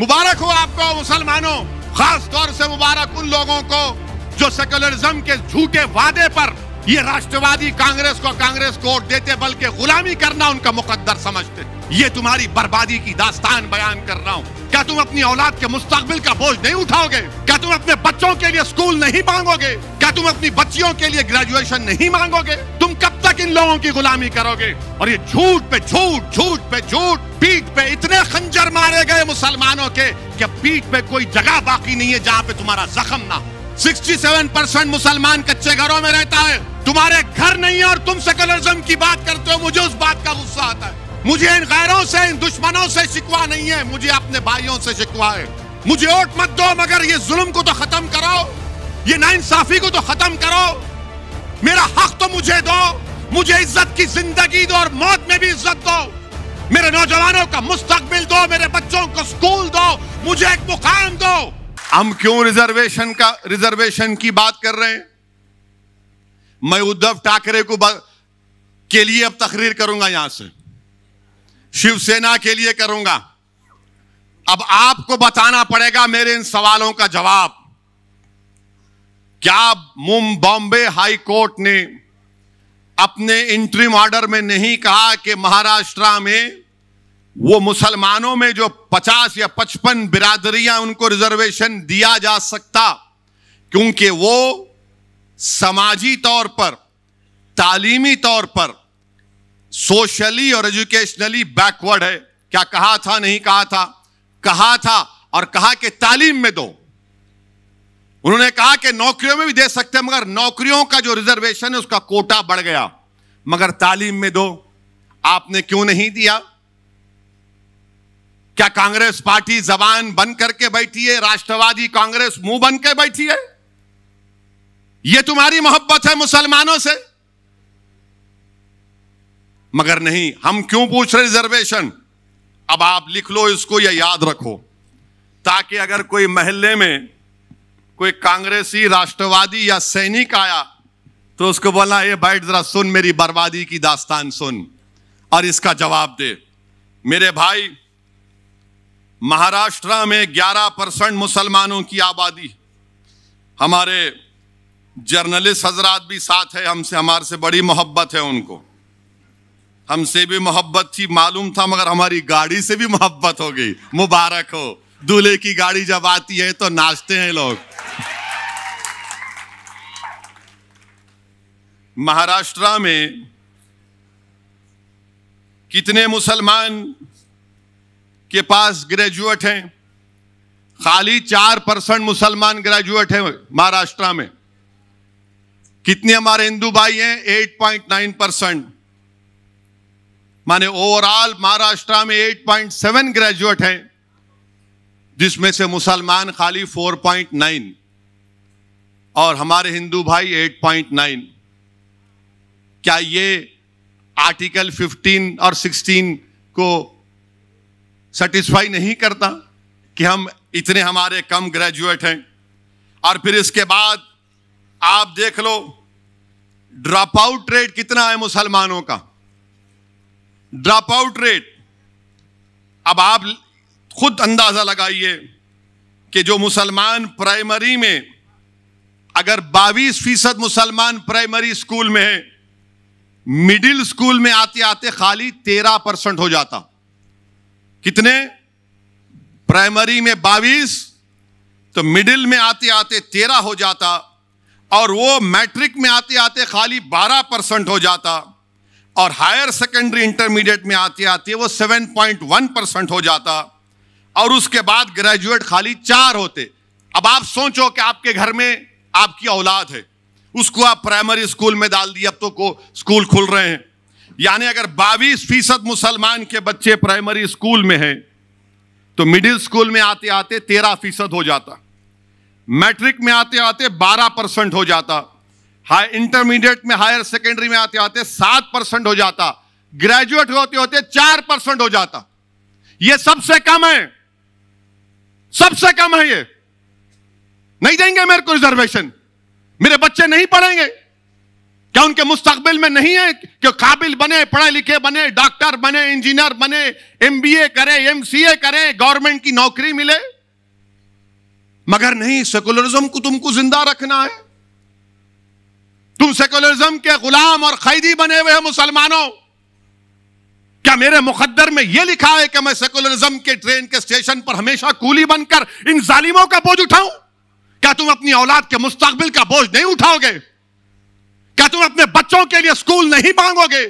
मुबारक हो आपको मुसलमानों, खास तौर से मुबारक उन लोगों को जो सेक्युलरिज्म के झूठे वादे पर ये राष्ट्रवादी कांग्रेस को वोट देते, बल्कि गुलामी करना उनका मुकद्दर समझते। ये तुम्हारी बर्बादी की दास्तान बयान कर रहा हूं। क्या तुम अपनी औलाद के मुस्तकबिल का बोझ नहीं उठाओगे? क्या तुम अपने बच्चों के लिए स्कूल नहीं मांगोगे? क्या तुम अपनी बच्चियों के लिए ग्रेजुएशन नहीं मांगोगे? तुम कब तक इन लोगों की गुलामी करोगे? और ये झूठ पे झूठ, झूठ पे झूठ, पीठ पे इतने खंजर मारे गए मुसलमानों के कि पीठ पे कोई जगह बाकी नहीं है जहां पे तुम्हारा जख्म ना। 67% मुसलमान कच्चे घरों में रहता है, तुम्हारे घर नहीं है और तुम सेक्युलरिज्म की बात करते हो। मुझे उस बात का गुस्सा आता है। मुझे इन गैरों से, इन दुश्मनों से शिकवा नहीं है, मुझे अपने भाइयों से शिकवा है। मुझे वोट मत दो, मगर ये जुल्म को तो खत्म करो, ये नाइंसाफी को तो खत्म करो। मेरा हक तो मुझे दो, मुझे इज्जत की जिंदगी दो और मौत में भी इज्जत दो। मेरे नौजवानों का मुस्तकबिल दो, मेरे बच्चों को स्कूल दो, मुझे एक मुकाम दो। हम क्यों रिजर्वेशन की बात कर रहे हैं? मैं उद्धव ठाकरे के लिए अब तकरीर करूंगा, यहां से शिवसेना के लिए करूंगा। अब आपको बताना पड़ेगा मेरे इन सवालों का जवाब। क्या बॉम्बे हाई कोर्ट ने अपने इंटरिम ऑर्डर में नहीं कहा कि महाराष्ट्र में वो मुसलमानों में जो 50 या 55 बिरादरियां, उनको रिजर्वेशन दिया जा सकता, क्योंकि वो समाजी तौर पर, तालीमी तौर पर, सोशली और एजुकेशनली बैकवर्ड है? क्या कहा था? नहीं कहा था? कहा था, और कहा कि तालीम में दो। उन्होंने कहा कि नौकरियों में भी दे सकते हैं, मगर नौकरियों का जो रिजर्वेशन है उसका कोटा बढ़ गया, मगर तालीम में दो। आपने क्यों नहीं दिया? क्या कांग्रेस पार्टी जबान बंद करके बैठी है? राष्ट्रवादी कांग्रेस मुंह बंद के बैठी है? यह तुम्हारी मोहब्बत है मुसलमानों से? मगर नहीं। हम क्यों पूछ रहे रिजर्वेशन? अब आप लिख लो इसको या याद रखो, ताकि अगर कोई महल्ले में कोई कांग्रेसी, राष्ट्रवादी या सैनिक आया तो उसको बोला, ये बैठ जरा सुन, मेरी बर्बादी की दास्तान सुन और इसका जवाब दे। मेरे भाई, महाराष्ट्र में 11% मुसलमानों की आबादी। हमारे जर्नलिस्ट हजरात भी साथ है, हमारे से बड़ी मोहब्बत है उनको। हमसे भी मोहब्बत थी, मालूम था, मगर हमारी गाड़ी से भी मोहब्बत हो गई। मुबारक हो। दूल्हे की गाड़ी जब आती है तो नाचते हैं लोग। महाराष्ट्र में कितने मुसलमान के पास ग्रेजुएट हैं? खाली 4% मुसलमान ग्रेजुएट हैं महाराष्ट्र में। कितने हमारे हिंदू भाई हैं? 8.9%। माने ओवरऑल महाराष्ट्र में 8.7 ग्रेजुएट हैं, जिसमें से मुसलमान खाली 4.9 और हमारे हिंदू भाई 8.9। क्या ये आर्टिकल 15 और 16 को सेटिस्फाई नहीं करता कि हम इतने हमारे कम ग्रेजुएट हैं? और फिर इसके बाद आप देख लो, ड्रॉप आउट रेट कितना है मुसलमानों का? ड्रॉप आउट रेट, अब आप खुद अंदाजा लगाइए कि जो मुसलमान प्राइमरी में, अगर 22% मुसलमान प्राइमरी स्कूल में है, मिडिल स्कूल में आते आते खाली 13% हो जाता। कितने? प्राइमरी में 22, तो मिडिल में आते आते 13 हो जाता, और वो मैट्रिक में आते आते खाली 12% हो जाता, और हायर सेकेंडरी इंटरमीडिएट में आते आते वो 7.1% हो जाता, और उसके बाद ग्रेजुएट खाली 4 होते। अब आप सोचो कि आपके घर में आपकी औलाद है, उसको आप प्राइमरी स्कूल में डाल दिए, अब तो स्कूल खुल रहे हैं, यानी अगर 22% मुसलमान के बच्चे प्राइमरी स्कूल में हैं, तो मिडिल स्कूल में आते आते 13% हो जाता, मैट्रिक में आते आते 12% हो जाता, हाई इंटरमीडिएट में, हायर सेकेंडरी में आते आते 7% हो जाता, ग्रेजुएट होते होते 4% हो जाता। यह सबसे कम है, सबसे कम है। ये नहीं देंगे मेरे को रिजर्वेशन, मेरे बच्चे नहीं पढ़ेंगे, क्या उनके मुस्तकबिल में नहीं है कि काबिल बने, पढ़े लिखे बने, डॉक्टर बने, इंजीनियर बने, एमबीए करे, एमसीए करे, गवर्नमेंट की नौकरी मिले? मगर नहीं, सेकुलरिज्म को तुमको जिंदा रखना है। तुम सेकुलरिज्म के गुलाम और कैदी बने हुए हो मुसलमानों। क्या मेरे मुकद्दर में यह लिखा है कि मैं सेकुलरिज्म के ट्रेन के स्टेशन पर हमेशा कूली बनकर इन जालिमों का बोझ उठाऊं? क्या तुम अपनी औलाद के मुस्तकबिल का बोझ नहीं उठाओगे? क्या तुम अपने बच्चों के लिए स्कूल नहीं मांगोगे?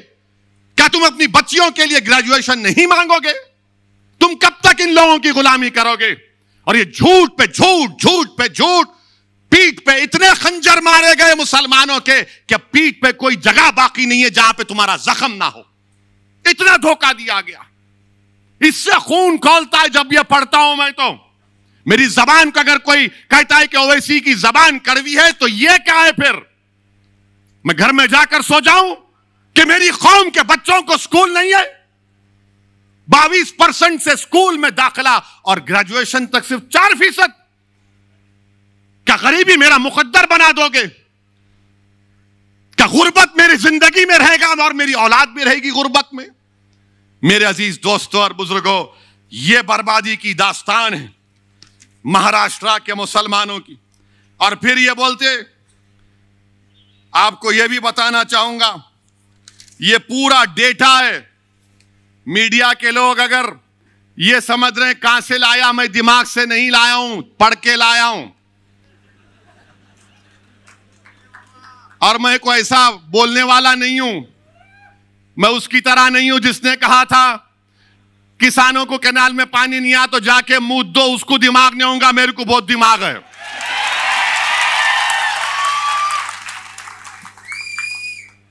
क्या तुम अपनी बच्चियों के लिए ग्रेजुएशन नहीं मांगोगे? तुम कब तक इन लोगों की गुलामी करोगे? और ये झूठ पे झूठ, झूठ पे झूठ, पीठ पे इतने खंजर मारे गए मुसलमानों के कि पीठ पे कोई जगह बाकी नहीं है जहां पे तुम्हारा जख्म ना हो। इतना धोखा दिया गया। इससे खून खौलता है जब यह पढ़ता हूं मैं। तो मेरी जबान का अगर कोई कहता है कि ओवैसी की जबान कड़वी है तो यह क्या है? फिर मैं घर में जाकर सो जाऊं कि मेरी कौम के बच्चों को स्कूल नहीं है? 22% से स्कूल में दाखिला और ग्रेजुएशन तक सिर्फ 4%। क्या गरीबी मेरा मुकद्दर बना दोगे? क्या गुर्बत मेरी जिंदगी में रहेगा और मेरी औलाद भी रहेगी गुर्बत में? मेरे अजीज दोस्तों और बुजुर्गों, यह बर्बादी की दास्तान है महाराष्ट्र के मुसलमानों की। और फिर ये बोलते, आपको यह भी बताना चाहूंगा, यह पूरा डेटा है। मीडिया के लोग अगर ये समझ रहे हैं कहां से लाया, मैं दिमाग से नहीं लाया हूं, पढ़ के लाया हूं। और मैं कोई ऐसा बोलने वाला नहीं हूं, मैं उसकी तरह नहीं हूं जिसने कहा था किसानों को कैनाल में पानी नहीं आया तो जाके मूत दो, उसको दिमाग नहीं होगा, मेरे को बहुत दिमाग है।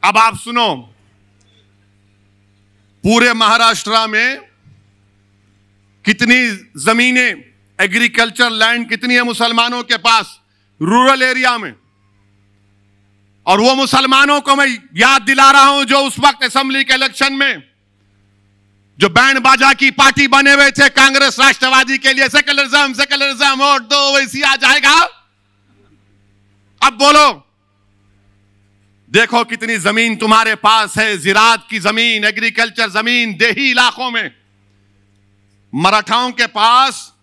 अब आप सुनो, पूरे महाराष्ट्र में कितनी जमीनें, एग्रीकल्चर लैंड कितनी है मुसलमानों के पास रूरल एरिया में। और वो मुसलमानों को मैं याद दिला रहा हूं जो उस वक्त असेंबली के इलेक्शन में जो बैंड बाजा की पार्टी बने हुए थे कांग्रेस राष्ट्रवादी के लिए, सेकुलरिज्म सेकुलरिज्म, वोट दो वैसी आ जाएगा। अब बोलो, देखो कितनी जमीन तुम्हारे पास है, जिरात की जमीन, एग्रीकल्चर जमीन, देही इलाकों में। मराठाओं के पास,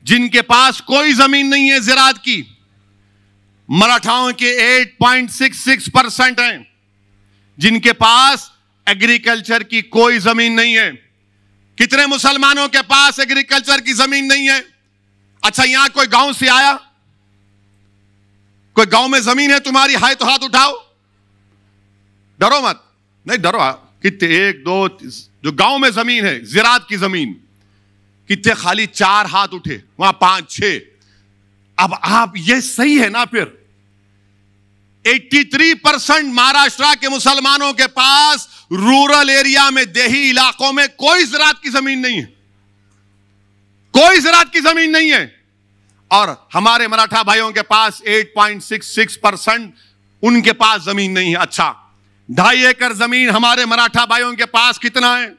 जिनके पास कोई जमीन नहीं है जिरात की, मराठाओं के 8.66% हैं जिनके पास एग्रीकल्चर की कोई जमीन नहीं है। कितने मुसलमानों के पास एग्रीकल्चर की जमीन नहीं है? अच्छा, यहां कोई गांव से आया, कोई गांव में जमीन है तुम्हारी, हाय तो हाथ उठाओ, डरो मत, नहीं डरो। कितने, 1 2 जो गांव में जमीन है जिरात की जमीन, कितने खाली 4 हाथ उठे, वहां 5 6। अब आप, ये सही है ना? फिर 83% महाराष्ट्र के मुसलमानों के पास रूरल एरिया में, देही इलाकों में कोई ज़राअत की जमीन नहीं है, कोई ज़राअत की जमीन नहीं है। और हमारे मराठा भाइयों के पास 8.66% उनके पास जमीन नहीं है। अच्छा, 2.5 एकड़ जमीन हमारे मराठा भाइयों के पास कितना है?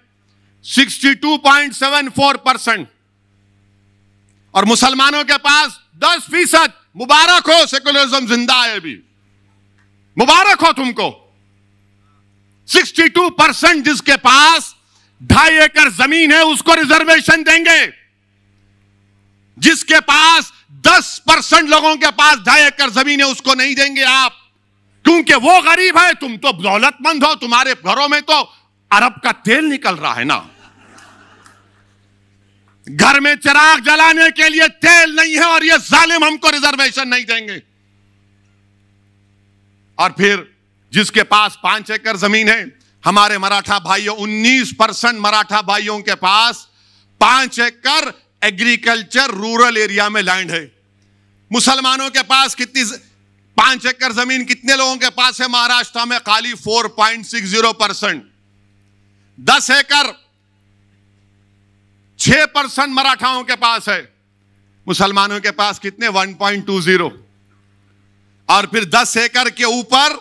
62.74%। और मुसलमानों के पास 10%। मुबारक हो, सेकुलरिज्म जिंदा है अभी, मुबारक हो तुमको। 62% जिसके पास 2.5 एकड़ जमीन है उसको रिजर्वेशन देंगे। जिसके पास 10% लोगों के पास 2.5 एकड़ जमीन है उसको नहीं देंगे आप, क्योंकि वो गरीब है, तुम तो दौलतमंद हो, तुम्हारे घरों में तो अरब का तेल निकल रहा है ना। घर में चिराग जलाने के लिए तेल नहीं है और ये जालिम हमको रिजर्वेशन नहीं देंगे। और फिर जिसके पास 5 एकड़ जमीन है, हमारे मराठा भाइयों, 19% मराठा भाइयों के पास 5 एकड़ एग्रीकल्चर रूरल एरिया में लैंड है। मुसलमानों के पास कितनी, 5 एकड़ जमीन कितने लोगों के पास है महाराष्ट्र में? खाली 4.60%। 10 एकड़ 6% मराठाओं के पास है, मुसलमानों के पास कितने? 1.20। और फिर 10 एकड़ के ऊपर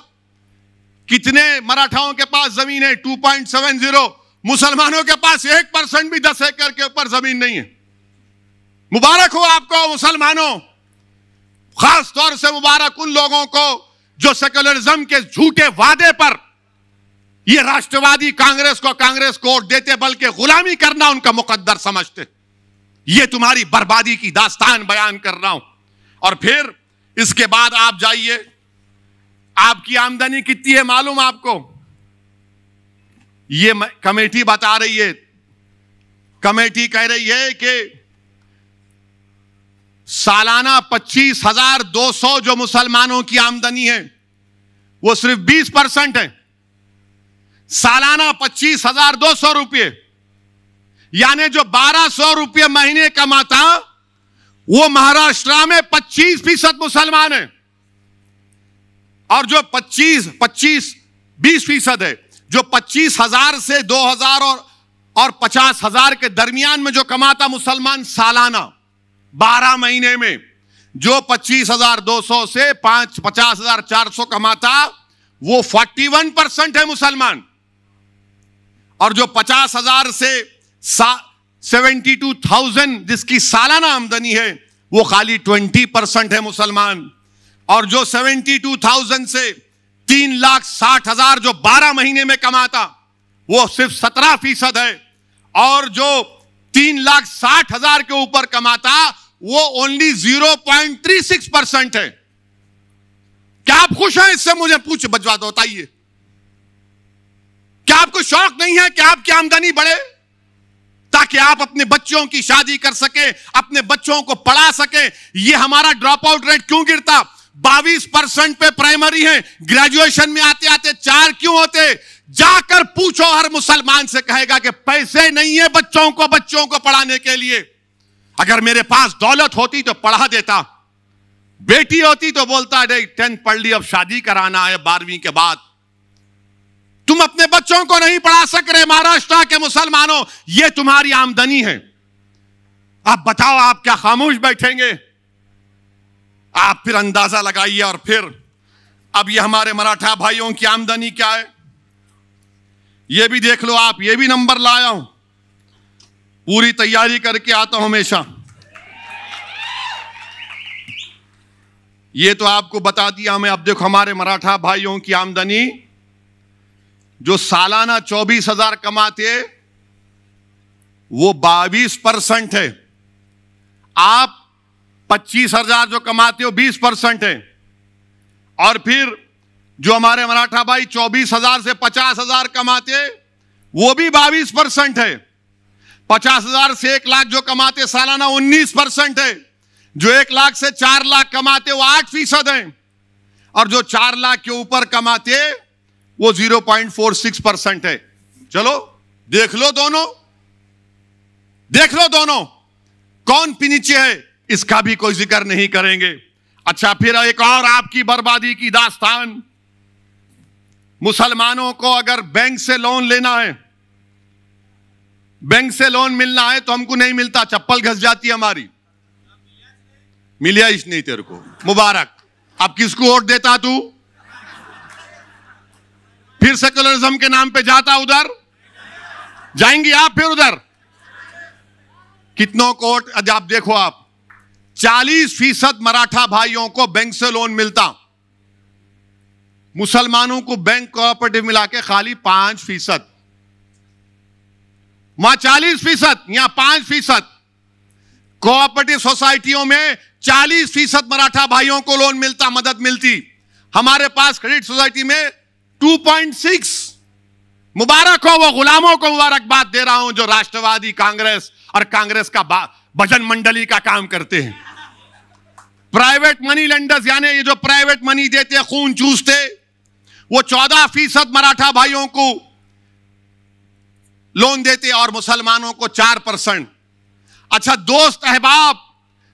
कितने मराठाओं के पास जमीन है? 2.70। मुसलमानों के पास 1% भी 10 एकड़ के ऊपर जमीन नहीं है। मुबारक हो आपको मुसलमानों, खास तौर से मुबारक उन लोगों को जो सेक्युलरिज्म के झूठे वादे पर ये राष्ट्रवादी कांग्रेस को कांग्रेस वोट देते बल्कि गुलामी करना उनका मुकद्दर समझते। ये तुम्हारी बर्बादी की दास्तान बयान कर रहा हूं। और फिर इसके बाद आप जाइए, आपकी आमदनी कितनी है मालूम आपको? ये कमेटी बता रही है, कमेटी कह रही है कि सालाना 25,200 जो मुसलमानों की आमदनी है वो सिर्फ 20% है। सालाना 25,200 रुपये, यानी जो 1,200 रुपये महीने कमाता वो महाराष्ट्र में 25% मुसलमान है। और जो 20% है, जो 25,000 से 2,000 और 50,000 के दरमियान में जो कमाता मुसलमान सालाना 12 महीने में, जो 25,200 से 50,400 कमाता वो 41% है मुसलमान। और जो 50,000 से 72,000 जिसकी सालाना आमदनी है वो खाली 20% है मुसलमान। और जो 72,000 से 3,60,000 जो 12 महीने में कमाता वो सिर्फ 17% है। और जो 3,60,000 के ऊपर कमाता वो ओनली 0.36% है। क्या आप खुश हैं इससे? मुझे पूछ बजवा दो, बताइए। क्या आपको शौक नहीं है कि आपकी आमदनी बढ़े ताकि आप अपने बच्चों की शादी कर सके, अपने बच्चों को पढ़ा सके? ये हमारा ड्रॉप आउट रेट क्यों गिरता? 22% पे प्राइमरी है, ग्रेजुएशन में आते आते 4 क्यों होते? जाकर पूछो, हर मुसलमान से कहेगा कि पैसे नहीं है बच्चों को पढ़ाने के लिए। अगर मेरे पास दौलत होती तो पढ़ा देता, बेटी होती तो बोलता 10th पढ़ ली, अब शादी कराना है 12वीं के बाद। तुम अपने बच्चों को नहीं पढ़ा सक रहे महाराष्ट्र के मुसलमानों, यह तुम्हारी आमदनी है। आप बताओ, आप क्या खामोश बैठेंगे? आप फिर अंदाजा लगाइए। और फिर अब ये हमारे मराठा भाइयों की आमदनी क्या है ये भी देख लो आप। ये भी नंबर लाया हूं, पूरी तैयारी करके आता हूं हमेशा। ये तो आपको बता दिया हमें। अब देखो हमारे मराठा भाइयों की आमदनी जो सालाना 24,000 कमाते वो 22% है। आप 25,000 जो कमाते हो 20% है। और फिर जो हमारे मराठा भाई 24,000 से 50,000 कमाते वो भी 22% है। 50,000 से 1 लाख जो कमाते सालाना 19% है। जो 1 लाख से 4 लाख कमाते वो 8% है। और जो 4 लाख के ऊपर कमाते वो 0.46% है। चलो देख लो दोनों कौन नीचे है, इसका भी कोई जिक्र नहीं करेंगे। अच्छा, फिर एक और आपकी बर्बादी की दास्तान। मुसलमानों को अगर बैंक से लोन लेना है, बैंक से लोन मिलना है तो हमको नहीं मिलता, चप्पल घस जाती है हमारी। मिलिया इस नहीं तेरे को, मुबारक। अब किसको वोट देता तू? फिर सेक्युलरिज्म के नाम पे जाता उधर, जाएंगे आप फिर उधर। कितनों को वोट? आप देखो, आप 40% मराठा भाइयों को बैंक से लोन मिलता, मुसलमानों को बैंक कोऑपरेटिव मिला के खाली 5%। वहां 40%, यहां 5%। कोऑपरेटिव सोसाइटियों में 40% मराठा भाइयों को लोन मिलता, मदद मिलती। हमारे पास क्रेडिट सोसाइटी में 2.6। मुबारक हो वो गुलामों को मुबारकबाद दे रहा हूं जो राष्ट्रवादी कांग्रेस और कांग्रेस का भजन मंडली का काम करते हैं। प्राइवेट मनी लेंडर्स, यानी ये जो प्राइवेट मनी देते, खून चूसते, वो 14% मराठा भाइयों को लोन देते और मुसलमानों को 4%। अच्छा, दोस्त अहबाब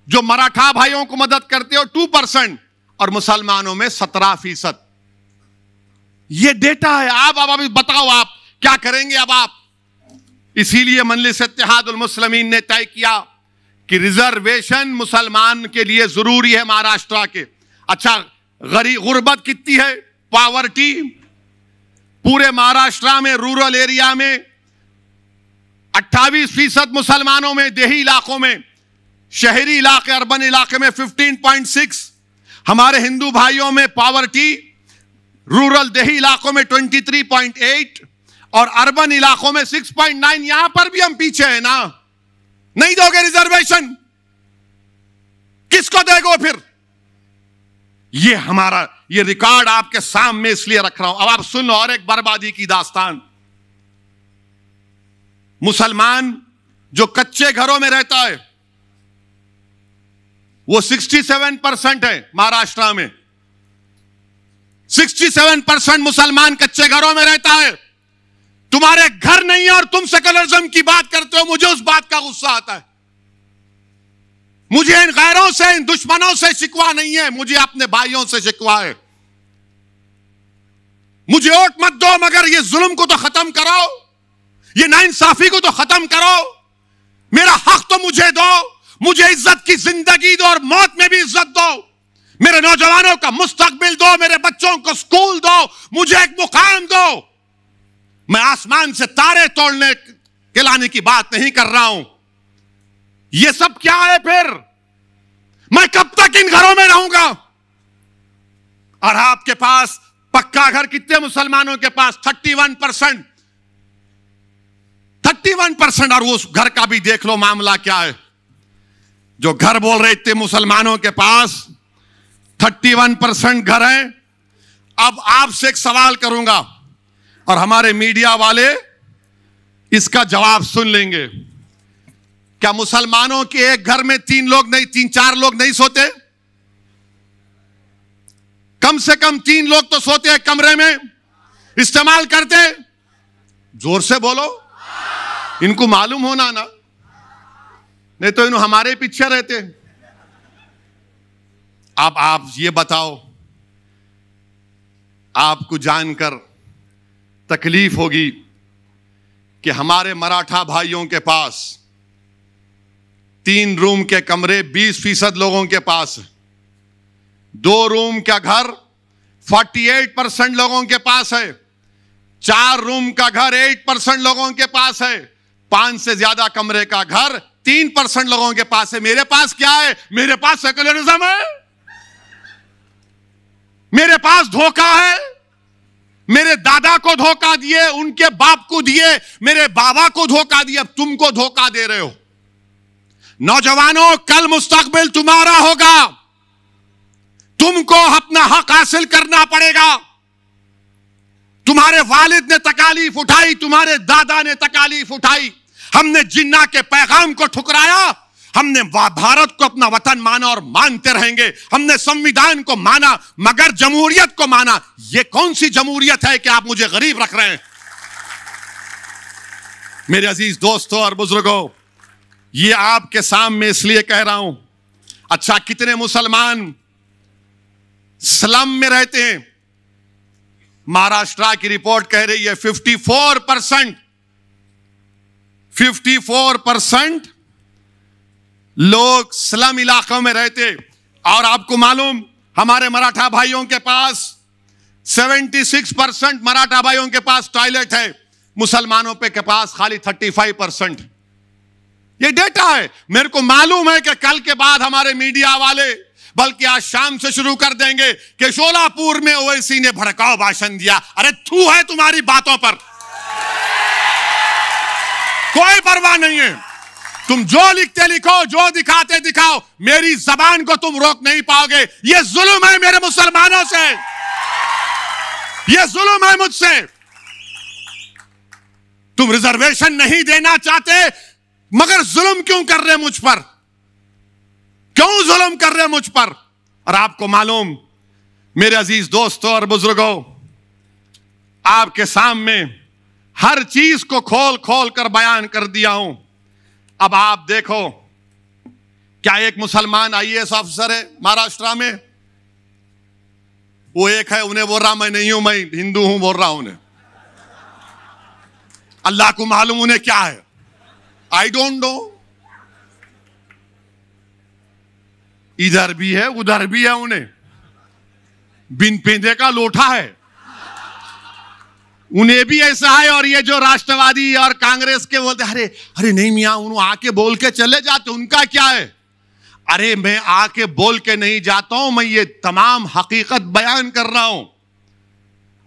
जो मराठा भाइयों को मदद करते हो 2% और मुसलमानों में 17%। ये डेटा है। आप अभी बताओ आप क्या करेंगे अब आप? इसीलिए मजलिस इत्तेहादुल मुस्लिमीन ने तय किया कि रिजर्वेशन मुसलमान के लिए जरूरी है महाराष्ट्र के। अच्छा, गुर्बत कितनी है? पॉवर्टी पूरे महाराष्ट्र में रूरल एरिया में 28% मुसलमानों में, देही इलाकों में, शहरी इलाके अर्बन इलाके में 15.6। हमारे हिंदू भाइयों में पॉवर्टी रूरल देही इलाकों में 23.8 और अर्बन इलाकों में 6.9। यहां पर भी हम पीछे हैं ना। नहीं दोगे रिजर्वेशन, किसको देगो फिर? ये हमारा ये रिकॉर्ड आपके सामने इसलिए रख रहा हूं। अब आप सुन लो और एक बर्बादी की दास्तान। मुसलमान जो कच्चे घरों में रहता है वो 67% है। महाराष्ट्र में 67% मुसलमान कच्चे घरों में रहता है। तुम्हारे घर नहीं है और तुम सेकुलरिज्म की बात करते हो। मुझे उस बात का गुस्सा आता है। मुझे इन गैरों से, इन दुश्मनों से शिकवा नहीं है, मुझे अपने भाइयों से शिकवा है। मुझे वोट मत दो मगर ये जुल्म को तो खत्म करो, ये नाइंसाफी को तो खत्म करो। मेरा हक तो मुझे दो, मुझे इज्जत की जिंदगी दो और मौत में भी इज्जत दो। मेरे नौजवानों का मुस्तकबिल दो, मेरे बच्चों को स्कूल दो, मुझे एक मुकाम दो। मैं आसमान से तारे तोड़ने के लाने की बात नहीं कर रहा हूं। ये सब क्या है फिर? मैं कब तक इन घरों में रहूंगा? और आपके पास पक्का घर कितने मुसलमानों के पास? 31%। 31%। और उस घर का भी देख लो मामला क्या है। जो घर बोल रहे थे मुसलमानों के पास 31% घर है। अब आपसे एक सवाल करूंगा और हमारे मीडिया वाले इसका जवाब सुन लेंगे। क्या मुसलमानों के एक घर में 3-4 लोग नहीं सोते? कम से कम 3 लोग तो सोते हैं कमरे में, इस्तेमाल करते। जोर से बोलो, इनको मालूम होना ना, नहीं तो इन्हों हमारे पीछे रहते। अब आप ये बताओ, आपको जानकर तकलीफ होगी कि हमारे मराठा भाइयों के पास 3 रूम के कमरे 20% लोगों के पास है। 2 रूम का घर 48% लोगों के पास है। 4 रूम का घर 8% लोगों के पास है। 5 से ज्यादा कमरे का घर 3% लोगों के पास है। मेरे पास क्या है? मेरे पास सेकुलरिज्म है, मेरे पास धोखा है। मेरे दादा को धोखा दिए, उनके बाप को दिए, मेरे बाबा को धोखा दिया, अब तुमको धोखा दे रहे हो। नौजवानों, कल मुस्तकबिल तुम्हारा होगा। तुमको अपना हक हासिल करना पड़ेगा। तुम्हारे वालिद ने तकालीफ उठाई, तुम्हारे दादा ने तकालीफ उठाई। हमने जिन्ना के पैगाम को ठुकराया। हमने भारत को अपना वतन माना और मानते रहेंगे। हमने संविधान को माना मगर जमहूरियत को माना। यह कौन सी जमहूरियत है कि आप मुझे गरीब रख रहे हैं? मेरे अजीज दोस्तों और बुजुर्गों, ये आपके सामने इसलिए कह रहा हूं। अच्छा, कितने मुसलमान स्लम में रहते हैं? महाराष्ट्र की रिपोर्ट कह रही है 54% लोग स्लम इलाकों में रहते। और आपको मालूम, हमारे मराठा भाइयों के पास 76% मराठा भाइयों के पास टॉयलेट है। मुसलमानों के पास खाली 35%। ये डेटा है। मेरे को मालूम है कि कल के बाद हमारे मीडिया वाले, बल्कि आज शाम से शुरू कर देंगे कि शोलापुर में ओवैसी ने भड़काऊ भाषण दिया। अरे थू है तुम्हारी बातों पर, कोई परवाह नहीं है। तुम जो लिखते लिखो, जो दिखाते दिखाओ, मेरी जबान को तुम रोक नहीं पाओगे। यह जुल्म है मेरे मुसलमानों से, यह जुल्म है मुझसे। तुम रिजर्वेशन नहीं देना चाहते मगर जुल्म क्यों कर रहे मुझ पर? क्यों जुल्म कर रहे मुझ पर? और आपको मालूम, मेरे अजीज दोस्तों और बुजुर्गों, आपके सामने हर चीज को खोल खोल कर बयान कर दिया हूं। अब आप देखो, क्या एक मुसलमान IAS अफसर है महाराष्ट्र में? वो एक है, उन्हें बोल रहा मैं नहीं हूं, मैं हिंदू हूं बोल रहा हूं उन्हें। अल्लाह को मालूम उन्हें क्या है। I don't know. इधर भी है उधर भी है, उन्हें बिन पेंदे का लोटा है, उन्हें भी ऐसा है। और ये जो राष्ट्रवादी और कांग्रेस के बोलते अरे अरे नहीं मियां, उन्होंने आके बोल के चले जाते, उनका क्या है? अरे मैं आके बोल के नहीं जाता हूं, मैं ये तमाम हकीकत बयान कर रहा हूं।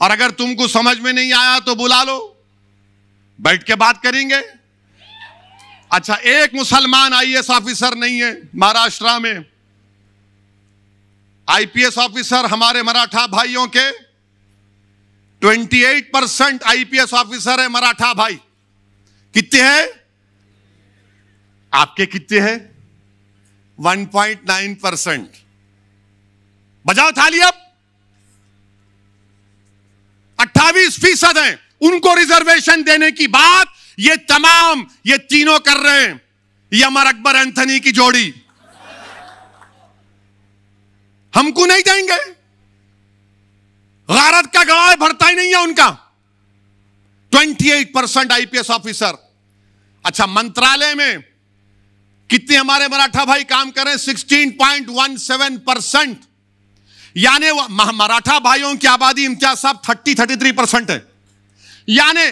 और अगर तुमको समझ में नहीं आया तो बुला लो, बैठ के बात करेंगे। अच्छा, एक मुसलमान आईएएस ऑफिसर नहीं है महाराष्ट्र में। आईपीएस ऑफिसर हमारे मराठा भाइयों के 28% आईपीएस ऑफिसर है मराठा भाई। कितने हैं? आपके कितने हैं? 1.9%। बजाओ थाली अब। 28% हैं। उनको रिजर्वेशन देने की बात ये तीनों कर रहे हैं। ये अमर अकबर एंथनी की जोड़ी। हमको नहीं देंगे। गारत का गवाह भरता ही नहीं है उनका। 28% आईपीएस ऑफिसर। अच्छा, मंत्रालय में कितने हमारे मराठा भाई काम कर रहे हैं? 16.17%। यानी मराठा भाइयों की आबादी इम्तियाज साहब 33% है। यानी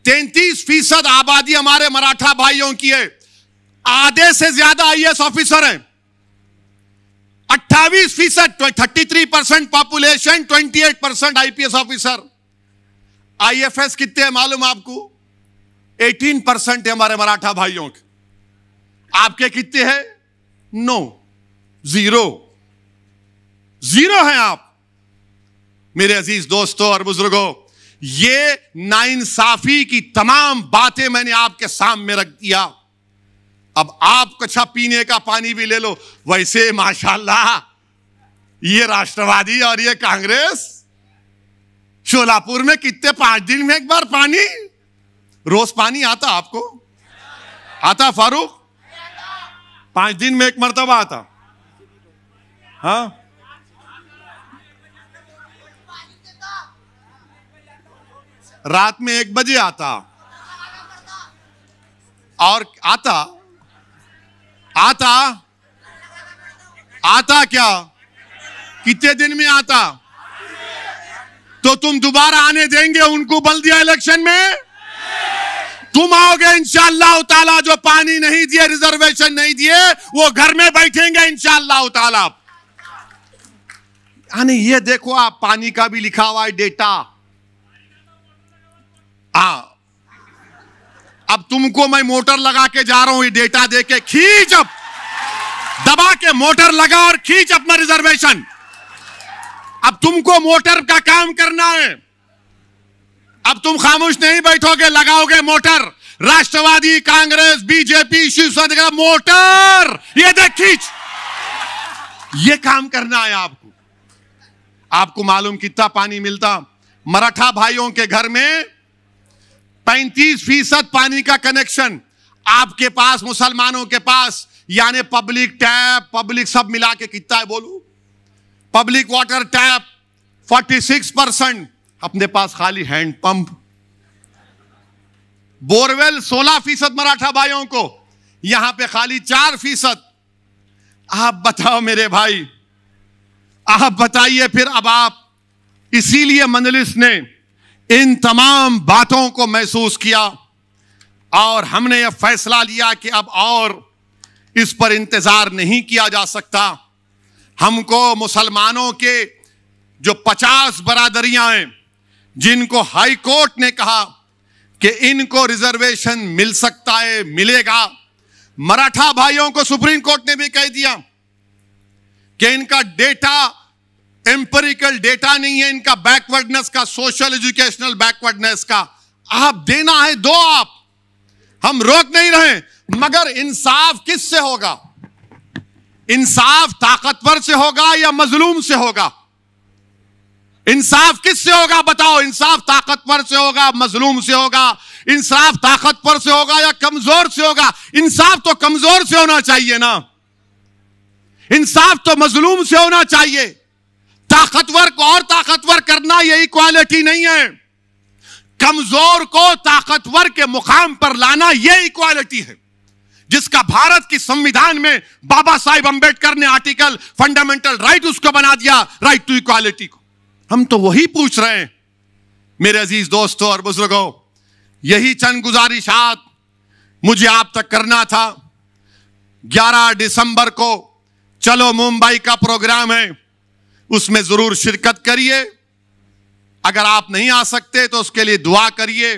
33% आबादी हमारे मराठा भाइयों की है। आधे से ज्यादा आईएएस ऑफिसर हैं। 28%, 33% पॉपुलेशन, 28% आईपीएस ऑफिसर। आईएफएस कितने हैं मालूम आपको? 18% है हमारे मराठा भाइयों के। आपके कितने हैं? नो, जीरो हैं आप। मेरे अजीज दोस्तों और बुजुर्गों, ये नाइंसाफी की तमाम बातें मैंने आपके सामने रख दिया। अब आप कच्चा पीने का पानी भी ले लो। वैसे माशाल्लाह ये राष्ट्रवादी और ये कांग्रेस, शोलापुर में कितने 5 दिन में एक बार पानी, रोज पानी आता आपको? आता फारूक? 5 दिन में एक मर्तबा आता। हाँ, रात में 1 बजे आता। और आता क्या? कितने दिन में आता? तो तुम दोबारा आने देंगे उनको बल्दिया इलेक्शन में? तुम आओगे इंशाअल्लाह ताला। जो पानी नहीं दिए, रिजर्वेशन नहीं दिए, वो घर में बैठेंगे इंशाअल्लाह ताला। यानी ये देखो, आप पानी का भी लिखा हुआ है डेटा। हाँ, अब तुमको मैं मोटर लगा के जा रहा हूं, ये डेटा दे के खींच, अब दबा के मोटर लगा और खींच अपना रिजर्वेशन। अब तुमको मोटर का काम करना है। अब तुम खामोश नहीं बैठोगे, लगाओगे मोटर। राष्ट्रवादी, कांग्रेस, बीजेपी, शिवसेना, मोटर ये देख खींच। ये काम करना है आपको। आपको मालूम कितना पानी मिलता? मराठा भाइयों के घर में 35% पानी का कनेक्शन। आपके पास, मुसलमानों के पास, यानी पब्लिक टैप, पब्लिक सब मिला के कितना है बोलू? Public water tap 46%। अपने पास खाली हैंड पंप। बोरवेल 16% मराठा भाइयों को, यहां पे खाली 4%। आप बताओ मेरे भाई, आप बताइए फिर। अब आप, इसीलिए मजलिस ने इन तमाम बातों को महसूस किया और हमने यह फैसला लिया कि अब और इस पर इंतजार नहीं किया जा सकता। हमको मुसलमानों के जो 50 बरादरियां हैं, जिनको हाई कोर्ट ने कहा कि इनको रिजर्वेशन मिल सकता है, मिलेगा। मराठा भाइयों को सुप्रीम कोर्ट ने भी कह दिया कि इनका डेटा एम्पिरिकल डेटा नहीं है, इनका बैकवर्डनेस का, सोशल एजुकेशनल बैकवर्डनेस का। आप देना है, दो आप, हम रोक नहीं रहे। मगर इंसाफ किससे होगा? इंसाफ ताकतवर से होगा या मजलूम से होगा? इंसाफ किससे होगा बताओ? इंसाफ ताकतवर से होगा, मजलूम से होगा? इंसाफ ताकतवर से होगा या कमजोर से होगा? इंसाफ तो कमजोर से होना चाहिए ना। इंसाफ तो मजलूम से होना चाहिए। ताकतवर को और ताकतवर करना ये इक्वालिटी नहीं है। कमजोर को ताकतवर के मुकाम पर लाना ये इक्वालिटी है, जिसका भारत की संविधान में बाबा साहिब अंबेडकर ने आर्टिकल फंडामेंटल राइट उसको बना दिया, राइट टू इक्वालिटी को। हम तो वही पूछ रहे हैं मेरे अजीज दोस्तों और बुजुर्गों। यही चंद गुजारिशात मुझे आप तक करना था। 11 दिसंबर को चलो मुंबई का प्रोग्राम है, उसमें जरूर शिरकत करिए। अगर आप नहीं आ सकते तो उसके लिए दुआ करिए।